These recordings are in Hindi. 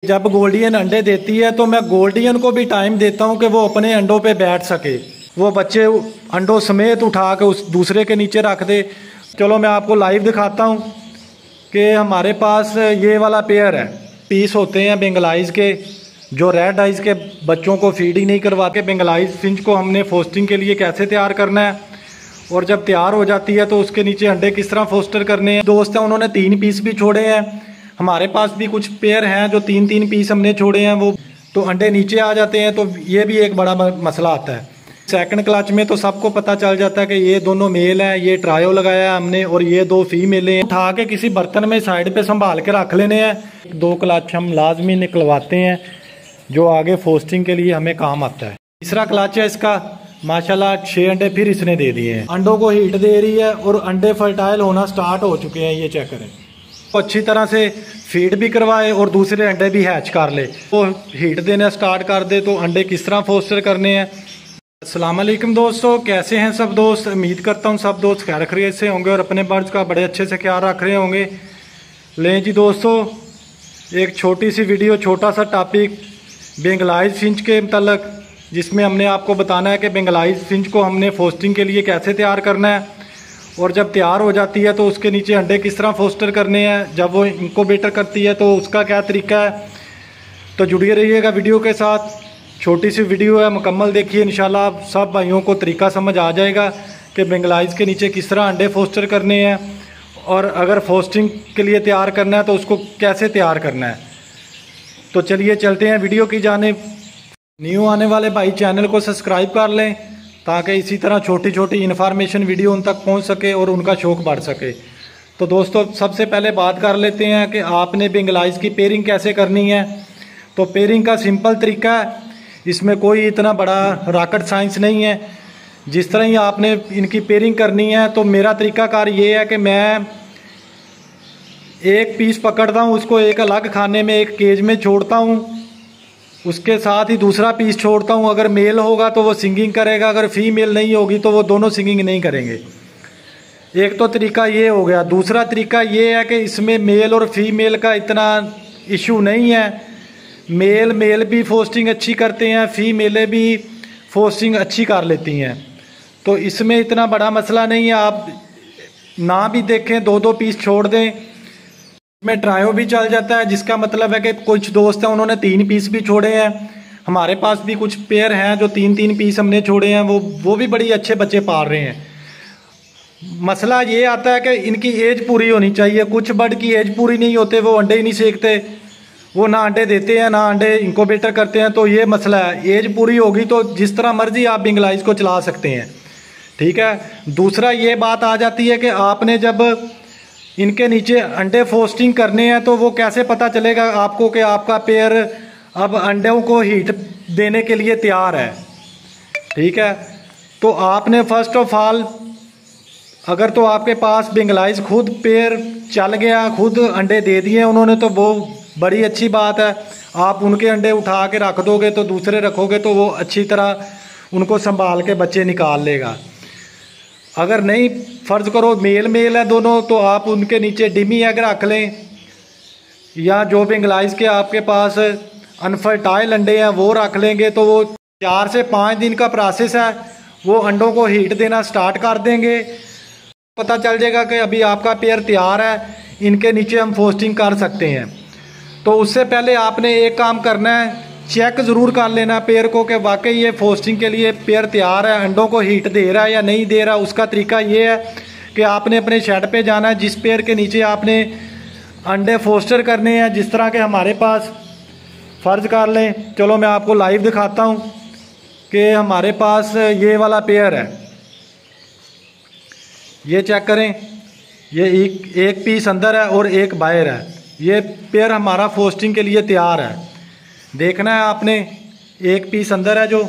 जब गोल्डियन अंडे देती है तो मैं गोल्डियन को भी टाइम देता हूं कि वो अपने अंडों पे बैठ सके, वो बच्चे अंडों समेत उठा के उस दूसरे के नीचे रख दे। चलो मैं आपको लाइव दिखाता हूं कि हमारे पास ये वाला पेयर है, पीस होते हैं बेंगलाइज के, जो रेड आइज के बच्चों को फीड ही नहीं करवाते। बेंगलाइज फिंच को हमने फोस्टिंग के लिए कैसे तैयार करना है और जब तैयार हो जाती है तो उसके नीचे अंडे किस तरह फोस्टर करने हैं। दोस्त हैं उन्होंने 3 पीस भी छोड़े हैं, हमारे पास भी कुछ पेयर हैं जो 3-3 पीस हमने छोड़े हैं, वो तो अंडे नीचे आ जाते हैं। तो ये भी एक बड़ा मसला आता है। सेकंड क्लच में तो सबको पता चल जाता है कि ये दोनों मेल हैं, ये ट्रायो लगाया है हमने और ये 2 फीमेल हैं। उठा के किसी बर्तन में साइड पे संभाल के रख लेने हैं। 2 क्लच हम लाजमी निकलवाते हैं जो आगे फोस्टिंग के लिए हमें काम आता है। तीसरा क्लच है इसका, माशाल्लाह 6 अंडे फिर इसने दे दिए हैं। अंडों को हीट दे रही है और अंडे फर्टाइल होना स्टार्ट हो चुके हैं। ये चेक करें, तो अच्छी तरह से फीड भी करवाए और दूसरे अंडे भी हैच कर ले, तो हीट देना स्टार्ट कर दे। तो अंडे किस तरह फोस्टर करने हैं। अस्सलाम वालेकुम दोस्तों, कैसे हैं सब दोस्त। उम्मीद करता हूं सब दोस्त खैर खैरियत से होंगे और अपने बर्ड्स का बड़े अच्छे से ख्याल रख रहे होंगे। लें जी दोस्तों, एक छोटी सी वीडियो, छोटा सा टॉपिक बेंगलाइज फिंच के मतलब, जिसमें हमने आपको बताना है कि बेंगलाइज फिंच को हमने फोस्टिंग के लिए कैसे तैयार करना है और जब तैयार हो जाती है तो उसके नीचे अंडे किस तरह फोस्टर करने हैं। जब वो इंक्यूबेटर करती है तो उसका क्या तरीका है। तो जुड़े रहिएगा वीडियो के साथ। छोटी सी वीडियो है, मुकम्मल देखिए, इंशाल्लाह सब भाइयों को तरीका समझ आ जाएगा कि बेंगलाइज के नीचे किस तरह अंडे फोस्टर करने हैं और अगर फोस्टिंग के लिए तैयार करना है तो उसको कैसे तैयार करना है। तो चलिए चलते हैं वीडियो की जानिब। न्यू आने वाले भाई चैनल को सब्सक्राइब कर लें ताकि इसी तरह छोटी छोटी इन्फॉर्मेशन वीडियो उन तक पहुंच सके और उनका शौक़ बढ़ सके। तो दोस्तों सबसे पहले बात कर लेते हैं कि आपने बेंगलाइज की पेयरिंग कैसे करनी है। तो पेयरिंग का सिंपल तरीका है, इसमें कोई इतना बड़ा रॉकेट साइंस नहीं है। जिस तरह ही आपने इनकी पेयरिंग करनी है, तो मेरा तरीकाकार ये है कि मैं एक पीस पकड़ता हूँ, उसको एक अलग खाने में एक केज में छोड़ता हूँ, उसके साथ ही दूसरा पीस छोड़ता हूँ। अगर मेल होगा तो वो सिंगिंग करेगा, अगर फीमेल नहीं होगी तो वो दोनों सिंगिंग नहीं करेंगे। एक तो तरीका ये हो गया। दूसरा तरीका ये है कि इसमें मेल और फीमेल का इतना इशू नहीं है। मेल भी फोस्टिंग अच्छी करते हैं, फीमेलें भी फोस्टिंग अच्छी कर लेती हैं, तो इसमें इतना बड़ा मसला नहीं है। आप ना भी देखें, 2-2 पीस छोड़ दें, में ट्रायो भी चल जाता है। जिसका मतलब है कि कुछ दोस्त हैं उन्होंने 3 पीस भी छोड़े हैं। हमारे पास भी कुछ पेयर हैं जो 3-3 पीस हमने छोड़े हैं, वो भी बड़ी अच्छे बच्चे पाल रहे हैं। मसला ये आता है कि इनकी एज पूरी होनी चाहिए। कुछ बर्ड की एज पूरी नहीं होते, वो अंडे ही नहीं सेकते, वो ना अंडे देते हैं ना अंडे इंक्यूबेटर करते हैं। तो ये मसला है। एज पूरी होगी तो जिस तरह मर्जी आप बेंगलाइज को चला सकते हैं, ठीक है। दूसरा ये बात आ जाती है कि आपने जब इनके नीचे अंडे फोस्टिंग करने हैं तो वो कैसे पता चलेगा आपको कि आपका पेयर अब अंडों को हीट देने के लिए तैयार है, ठीक है। तो आपने फर्स्ट ऑफ ऑल, अगर तो आपके पास बेंगलाइज खुद पेयर चल गया, खुद अंडे दे दिए उन्होंने, तो वो बड़ी अच्छी बात है। आप उनके अंडे उठा के रख दोगे तो दूसरे रखोगे तो वो अच्छी तरह उनको संभाल के बच्चे निकाल लेगा। अगर नहीं, फ़र्ज़ करो मेल है दोनों, तो आप उनके नीचे डिमी एग रख लें, या जो बेंगलाइज के आपके पास अनफर्टाइल अंडे हैं वो रख लेंगे। तो वो 4 से 5 दिन का प्रोसेस है, वो अंडों को हीट देना स्टार्ट कर देंगे। पता चल जाएगा कि अभी आपका पेयर तैयार है, इनके नीचे हम फोस्टिंग कर सकते हैं। तो उससे पहले आपने एक काम करना है, चेक ज़रूर कर लेना पेयर को कि वाकई ये फोस्टिंग के लिए पेयर तैयार है, अंडों को हीट दे रहा है या नहीं दे रहा। उसका तरीका ये है कि आपने अपने शेड पे जाना है, जिस पेयर के नीचे आपने अंडे फोस्टर करने हैं। जिस तरह के हमारे पास, फ़र्ज़ कर लें, चलो मैं आपको लाइव दिखाता हूँ कि हमारे पास ये वाला पेयर है। ये चेक करें, ये एक पीस अंदर है और एक बाहर है। ये पेयर हमारा फोस्टिंग के लिए तैयार है। देखना है आपने, एक पीस अंदर है जो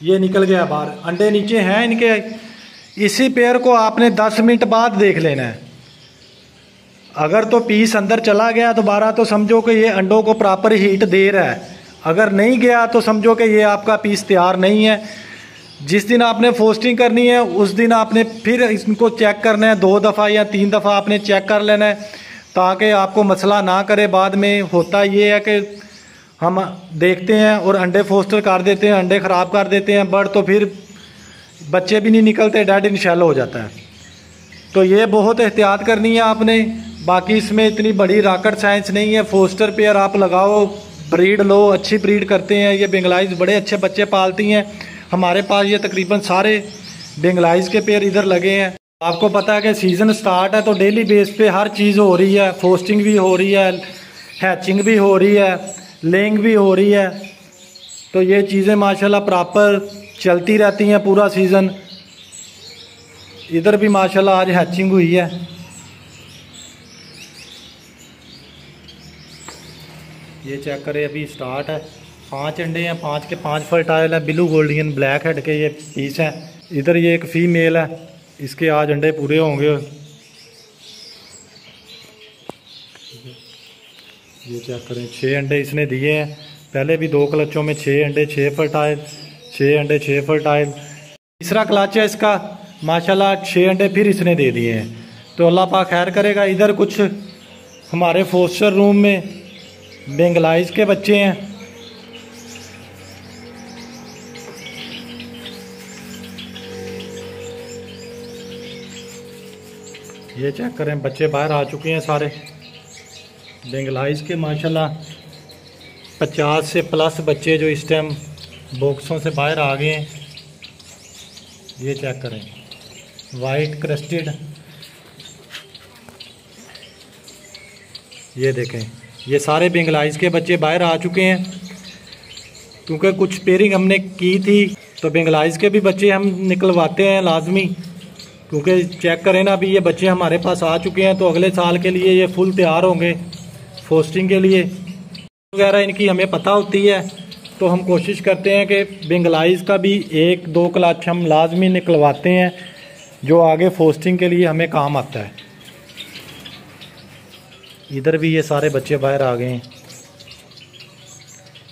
ये निकल गया बाहर, अंडे नीचे हैं इनके। इसी पेयर को आपने 10 मिनट बाद देख लेना है। अगर तो पीस अंदर चला गया दोबारा तो समझो कि ये अंडों को प्रॉपर हीट दे रहा है। अगर नहीं गया तो समझो कि ये आपका पीस तैयार नहीं है। जिस दिन आपने फोस्टिंग करनी है उस दिन आपने फिर इनको चेक करना है, 2 दफ़ा या 3 दफ़ा आपने चेक कर लेना है। ताकि आपको मसला ना करे बाद में। होता ये है कि हम देखते हैं और अंडे फोस्टर कर देते हैं, अंडे ख़राब कर देते हैं बर्ड, तो फिर बच्चे भी नहीं निकलते, डेड इन शेल हो जाता है। तो ये बहुत एहतियात करनी है आपने। बाकी इसमें इतनी बड़ी रॉकेट साइंस नहीं है। फोस्टर पेयर आप लगाओ, ब्रीड लो, अच्छी ब्रीड करते हैं ये बेंगलाइज, बड़े अच्छे बच्चे पालती हैं। हमारे पास ये तकरीबन सारे बेंगलाइज के पेयर इधर लगे हैं। आपको पता है कि सीज़न स्टार्ट है तो डेली बेस पे हर चीज़ हो रही है, फोस्टिंग भी हो रही है, हैचिंग भी हो रही है, लेइंग भी हो रही है। तो ये चीज़ें माशाल्लाह प्रॉपर चलती रहती हैं पूरा सीज़न। इधर भी माशाल्लाह आज हैचिंग हुई है। ये चेक करें, अभी स्टार्ट है। 5 अंडे हैं, 5 के 5 फर्टाइल है। ब्लू गोल्डियन ब्लैक हेड के ये पीस हैं। इधर ये एक फीमेल है, इसके आज अंडे पूरे होंगे। ये चेक करें, 6 अंडे इसने दिए हैं। पहले भी 2 क्लचों में 6 अंडे, 6 फर्टाइल, 6 अंडे, 6 फर्टाइल। तीसरा क्लच है इसका, माशाल्लाह 6 अंडे फिर इसने दे दिए हैं। तो अल्लाह पाक खैर करेगा। इधर कुछ हमारे फोस्टर रूम में बेंगलाइज के बच्चे हैं। ये चेक करें, बच्चे बाहर आ चुके हैं सारे बेंगलाइज के। माशाल्लाह 50 से प्लस बच्चे जो इस टाइम बॉक्सों से बाहर आ गए हैं। ये चेक करें, वाइट क्रस्टेड, ये देखें, ये सारे बेंगलाइज के बच्चे बाहर आ चुके हैं। क्योंकि कुछ पेयरिंग हमने की थी तो बेंगलाइज के भी बच्चे हम निकलवाते हैं लाजमी। क्योंकि चेक करें ना, अभी ये बच्चे हमारे पास आ चुके हैं तो अगले साल के लिए ये फुल तैयार होंगे फोस्टिंग के लिए वगैरह। इनकी हमें पता होती है तो हम कोशिश करते हैं कि बेंगलाइज का भी 1-2 क्लच हम लाजमी निकलवाते हैं जो आगे फोस्टिंग के लिए हमें काम आता है। इधर भी ये सारे बच्चे बाहर आ गए हैं।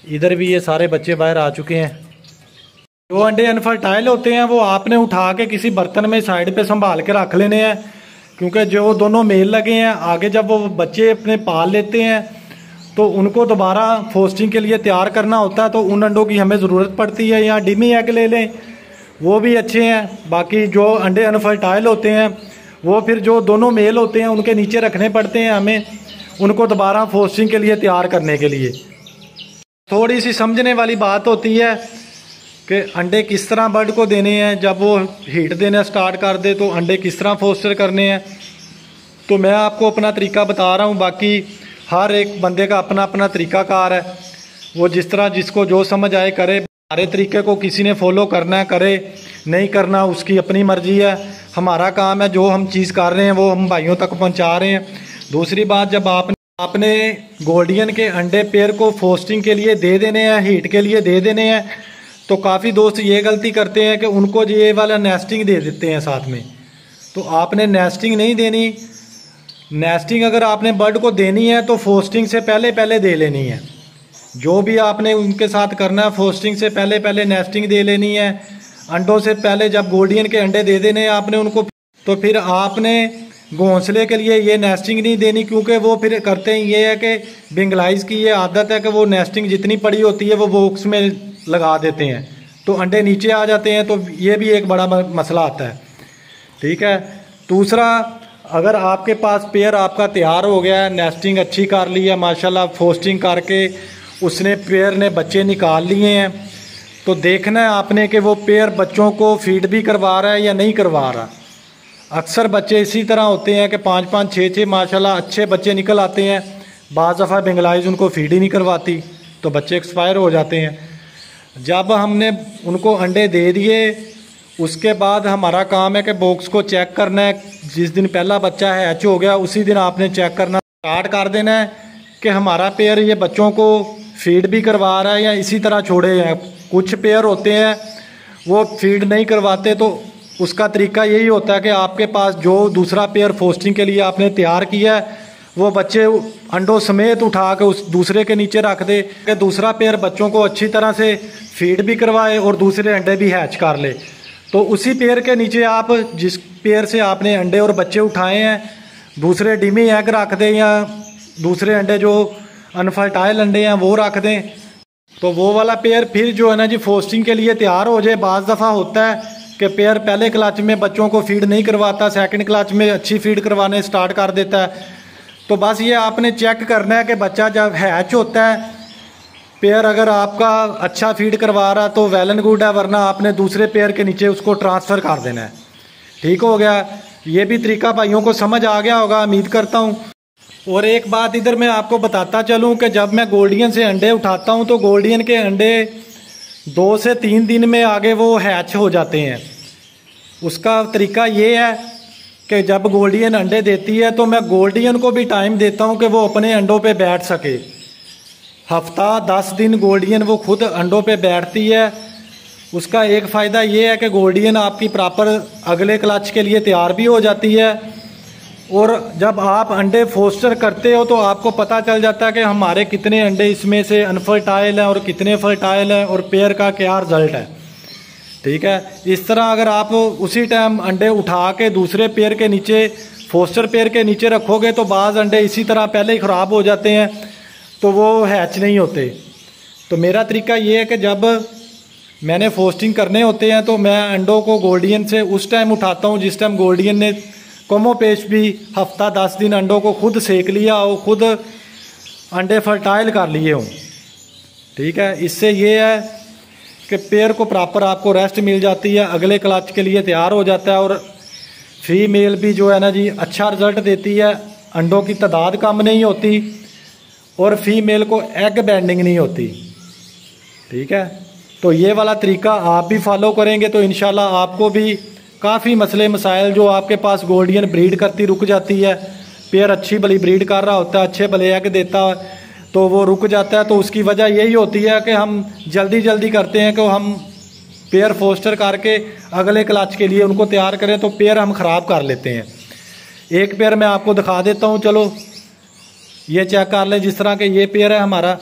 इधर भी ये सारे बच्चे बाहर आ चुके हैं। जो अंडे अनफर्टाइल होते हैं वो आपने उठा के किसी बर्तन में साइड पे संभाल के रख लेने हैं। क्योंकि जो दोनों मेल लगे हैं, आगे जब वो बच्चे अपने पाल लेते हैं तो उनको दोबारा फोस्टिंग के लिए तैयार करना होता है। तो उन अंडों की हमें ज़रूरत पड़ती है। या डिमी एग ले लें, वो भी अच्छे हैं। बाकी जो अंडे अनफर्टाइल होते हैं वो फिर जो दोनों मेल होते हैं उनके नीचे रखने पड़ते हैं हमें, उनको दोबारा फोस्टिंग के लिए तैयार करने के लिए। थोड़ी सी समझने वाली बात होती है कि अंडे किस तरह बर्ड को देने हैं। जब वो हीट देना स्टार्ट कर दे तो अंडे किस तरह फोस्टर करने हैं। तो मैं आपको अपना तरीका बता रहा हूँ। बाकी हर एक बंदे का अपना अपना तरीकाकार है, वो जिस तरह जिसको जो समझ आए करे। हमारे तरीके को किसी ने फॉलो करना है करे, नहीं करना उसकी अपनी मर्जी है। हमारा काम है जो हम चीज़ कर रहे हैं वो हम भाइयों तक पहुंचा रहे हैं। दूसरी बात, जब आपने गोल्डियन के अंडे पेयर को फोस्टिंग के लिए दे देने हैं, हीट के लिए दे देने हैं, तो काफ़ी दोस्त ये गलती करते हैं कि उनको ये वाला नेस्टिंग दे देते हैं साथ में। तो आपने नेस्टिंग नहीं देनी। नेस्टिंग अगर आपने बर्ड को देनी है तो फोस्टिंग से पहले पहले दे लेनी है। जो भी आपने उनके साथ करना है फोस्टिंग से पहले पहले नेस्टिंग दे लेनी है। अंडों से पहले जब गोल्डियन के अंडे दे देने हैं आपने उनको, तो फिर आपने घोंसले के लिए ये नेस्टिंग नहीं देनी। क्योंकि वो फिर करते हैं ये है कि बेंगलाइज की ये आदत है कि वो नेस्टिंग जितनी पड़ी होती है वो बॉक्स में लगा देते हैं तो अंडे नीचे आ जाते हैं। तो ये भी एक बड़ा मसला आता है। ठीक है। दूसरा, अगर आपके पास पेयर आपका तैयार हो गया है, नेस्टिंग अच्छी कर ली है माशाल्लाह, फोस्टिंग करके उसने पेयर ने बच्चे निकाल लिए हैं, तो देखना है आपने कि वो पेयर बच्चों को फीड भी करवा रहा है या नहीं करवा रहा। अक्सर बच्चे इसी तरह होते हैं कि 5-5, 6-6 माशाल्लाह अच्छे बच्चे निकल आते हैं। बाज़ दफ़ा बेंगलाइज उनको फीड ही नहीं करवाती तो बच्चे एक्सपायर हो जाते हैं। जब हमने उनको अंडे दे दिए उसके बाद हमारा काम है कि बॉक्स को चेक करना है। जिस दिन पहला बच्चा हैच हो गया उसी दिन आपने चेक करना स्टार्ट कर देना है कि हमारा पेयर ये बच्चों को फीड भी करवा रहा है या इसी तरह छोड़े हैं। कुछ पेयर होते हैं वो फीड नहीं करवाते, तो उसका तरीका यही होता है कि आपके पास जो दूसरा पेयर फोस्टिंग के लिए आपने तैयार किया है वो बच्चे अंडों समेत उठा के उस दूसरे के नीचे रख दे कि दूसरा पेयर बच्चों को अच्छी तरह से फीड भी करवाए और दूसरे अंडे भी हैच कर ले। तो उसी पेयर के नीचे आप जिस पेयर से आपने अंडे और बच्चे उठाए हैं दूसरे डिमी एग रख दें या दूसरे अंडे जो अनफर्टाइल अंडे हैं वो रख दें, तो वो वाला पेयर फिर जो है ना जी फोस्टिंग के लिए तैयार हो जाए। बाज़ दफ़ा होता है कि पेयर पहले क्लच में बच्चों को फीड नहीं करवाता, सेकंड क्लच में अच्छी फीड करवाने स्टार्ट कर देता है। तो बस ये आपने चेक करना है कि बच्चा जब हैच होता है पेयर अगर आपका अच्छा फीड करवा रहा तो वेल एंड गुड है, वरना आपने दूसरे पेयर के नीचे उसको ट्रांसफ़र कर देना है। ठीक हो गया, ये भी तरीका भाइयों को समझ आ गया होगा उम्मीद करता हूँ। और एक बात इधर मैं आपको बताता चलूँ कि जब मैं गोल्डियन से अंडे उठाता हूँ तो गोल्डियन के अंडे 2 से 3 दिन में आगे वो हैच हो जाते हैं। उसका तरीका ये है कि जब गोल्डियन अंडे देती है तो मैं गोल्डियन को भी टाइम देता हूँ कि वो अपने अंडों पे बैठ सके। हफ्ता 10 दिन गोल्डियन वो खुद अंडों पे बैठती है। उसका एक फ़ायदा ये है कि गोल्डियन आपकी प्रॉपर अगले क्लच के लिए तैयार भी हो जाती है। और जब आप अंडे फोस्टर करते हो तो आपको पता चल जाता है कि हमारे कितने अंडे इसमें से अनफर्टाइल हैं और कितने फर्टाइल हैं और पेयर का क्या रिजल्ट है। ठीक है, इस तरह अगर आप उसी टाइम अंडे उठा के दूसरे पेयर के नीचे फोस्टर पेयर के नीचे रखोगे तो बाज़ अंडे इसी तरह पहले ही ख़राब हो जाते हैं, तो वो हैच नहीं होते। तो मेरा तरीका ये है कि जब मैंने फोस्टिंग करने होते हैं तो मैं अंडों को गोल्डियन से उस टाइम उठाता हूँ जिस टाइम गोल्डियन ने कमोपेश भी हफ्ता 10 दिन अंडों को खुद सेक लिया हो, खुद अंडे फर्टाइल कर लिए हों। ठीक है, इससे ये है कि पेयर को प्रॉपर आपको रेस्ट मिल जाती है, अगले क्लच के लिए तैयार हो जाता है। और फीमेल भी जो है ना जी अच्छा रिजल्ट देती है, अंडों की तादाद कम नहीं होती और फीमेल को एग बैंडिंग नहीं होती। ठीक है, तो ये वाला तरीका आप भी फॉलो करेंगे तो इंशाल्लाह आपको भी काफ़ी मसले मसाइल जो आपके पास गोल्डियन ब्रीड करती रुक जाती है, पेयर अच्छी भली ब्रीड कर रहा होता है, अच्छे भले एग देता है तो वो रुक जाता है। तो उसकी वजह यही होती है कि हम जल्दी करते हैं कि हम पेयर फोस्टर करके अगले क्लच के लिए उनको तैयार करें तो पेयर हम ख़राब कर लेते हैं। एक पेयर मैं आपको दिखा देता हूँ, चलो ये चेक कर लें। जिस तरह के ये पेयर है हमारा,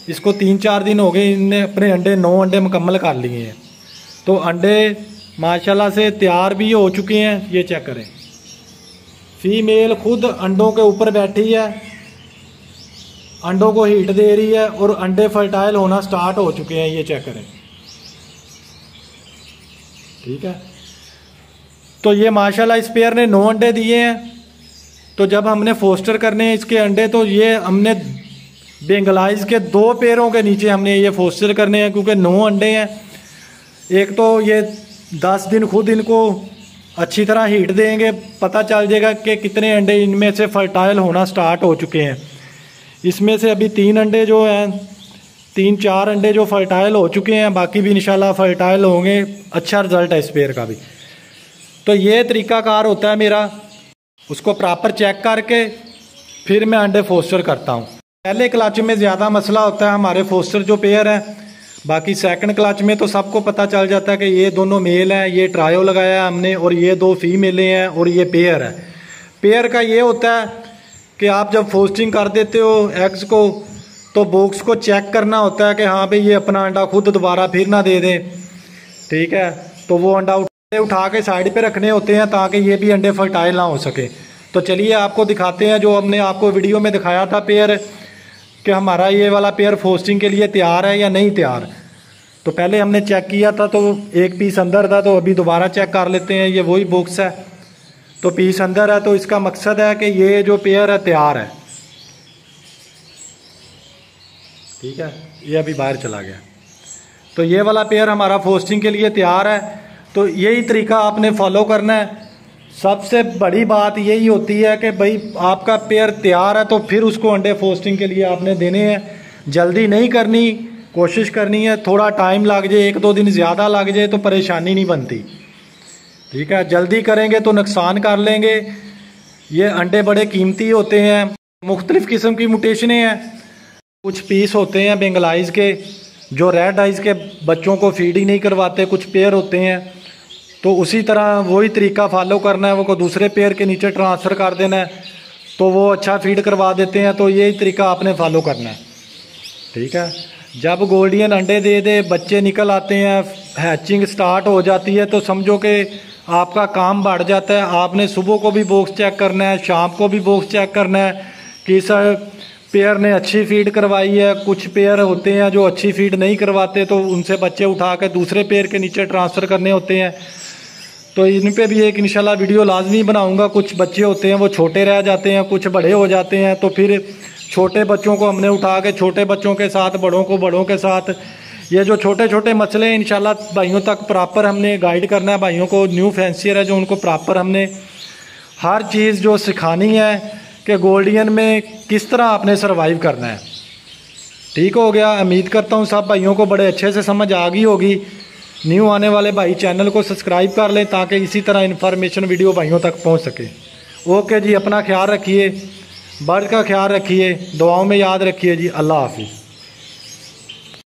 इसको 3-4 दिन हो गए, इनने अपने अंडे 9 अंडे मुकम्मल कर लिए हैं। तो अंडे माशाल्लाह से तैयार भी हो चुके हैं। ये चेक करें, फीमेल खुद अंडों के ऊपर बैठी है, अंडों को हीट दे रही है और अंडे फर्टाइल होना स्टार्ट हो चुके हैं। ये चेक करें। ठीक है, तो ये माशाल्लाह इस पेयर ने 9 अंडे दिए हैं। तो जब हमने फोस्टर करने हैं इसके अंडे तो ये हमने बेंगलाइज के 2 पेयरों के नीचे हमने ये फोस्टर करने हैं क्योंकि 9 अंडे हैं। एक तो ये 10 दिन खुद इनको अच्छी तरह हीट देंगे, पता चल जाएगा कि कितने अंडे इनमें से फर्टाइल होना स्टार्ट हो चुके हैं। इसमें से अभी 3 अंडे जो हैं, 3-4 अंडे जो फर्टाइल हो चुके हैं, बाकी भी इंशाल्लाह फर्टाइल होंगे। अच्छा रिजल्ट है इस पेयर का भी। तो ये तरीकाकार होता है मेरा, उसको प्रॉपर चेक करके फिर मैं अंडे फोस्टर करता हूँ। पहले क्लच में ज़्यादा मसला होता है हमारे फोस्टर जो पेयर हैं, बाकी सेकंड क्लच में तो सबको पता चल जाता है कि ये दोनों मेल हैं, ये ट्रायो लगाया है हमने, और ये 2 फीमेलें हैं और ये पेयर है। पेयर का ये होता है कि आप जब फोस्टिंग कर देते हो एग्स को तो बॉक्स को चेक करना होता है कि हाँ भाई ये अपना अंडा खुद दोबारा फिर ना दे दें। ठीक है, तो वो अंडा उठा के साइड पे रखने होते हैं ताकि ये भी अंडे फर्टाइल ना हो सके। तो चलिए आपको दिखाते हैं जो हमने आपको वीडियो में दिखाया था पेयर, कि हमारा ये वाला पेयर फोस्टिंग के लिए तैयार है या नहीं तैयार। तो पहले हमने चेक किया था तो एक पीस अंदर था, तो अभी दोबारा चेक कर लेते हैं। ये वही बॉक्स है, तो पीस अंदर है, तो इसका मकसद है कि ये जो पेयर है तैयार है। ठीक है, ये अभी बाहर चला गया। तो ये वाला पेयर हमारा फोस्टिंग के लिए तैयार है। तो यही तरीका आपने फॉलो करना है। सबसे बड़ी बात यही होती है कि भाई आपका पेयर तैयार है तो फिर उसको अंडे फोस्टिंग के लिए आपने देने हैं। जल्दी नहीं करनी, कोशिश करनी है, थोड़ा टाइम लग जाए, 1-2 दिन ज़्यादा लग जाए तो परेशानी नहीं बनती। ठीक है, जल्दी करेंगे तो नुकसान कर लेंगे। ये अंडे बड़े कीमती होते हैं, मुख्तलिफ़ किस्म की म्यूटेशनें हैं। कुछ पीस होते हैं बेंगलाइज के जो रेड आइज़ के बच्चों को फीड ही नहीं करवाते, कुछ पेयर होते हैं। तो उसी तरह वही तरीका फॉलो करना है, वो को दूसरे पेयर के नीचे ट्रांसफ़र कर देना है तो वो अच्छा फीड करवा देते हैं। तो यही तरीका आपने फॉलो करना है। ठीक है, जब गोल्डियन अंडे दे दे, बच्चे निकल आते हैं, हैचिंग स्टार्ट हो जाती है, तो समझो कि आपका काम बढ़ जाता है। आपने सुबह को भी बॉक्स चेक करना है, शाम को भी बॉक्स चेक करना है कि सर पेयर ने अच्छी फीड करवाई है। कुछ पेयर होते हैं जो अच्छी फीड नहीं करवाते, तो उनसे बच्चे उठा के दूसरे पेयर के नीचे ट्रांसफ़र करने होते हैं। तो इन पे भी एक इंशाल्लाह वीडियो लाजमी बनाऊंगा। कुछ बच्चे होते हैं वो छोटे रह जाते हैं, कुछ बड़े हो जाते हैं, तो फिर छोटे बच्चों को हमने उठा के छोटे बच्चों के साथ, बड़ों को बड़ों के साथ, ये जो छोटे छोटे मसले हैं इंशाल्लाह भाइयों तक प्रॉपर हमने गाइड करना है। भाइयों को न्यू फैंसियर है जो उनको प्रॉपर हमने हर चीज़ जो सिखानी है कि गोल्डियन में किस तरह आपने सर्वाइव करना है। ठीक हो गया। उम्मीद करता हूँ सब भाइयों को बड़े अच्छे से समझ आ गई होगी। न्यू आने वाले भाई चैनल को सब्सक्राइब कर लें ताकि इसी तरह इन्फॉर्मेशन वीडियो भाइयों तक पहुँच सके। ओके जी, अपना ख्याल रखिए, बर्ड का ख्याल रखिए, दुआओं में याद रखिए जी। अल्लाह हाफिज़।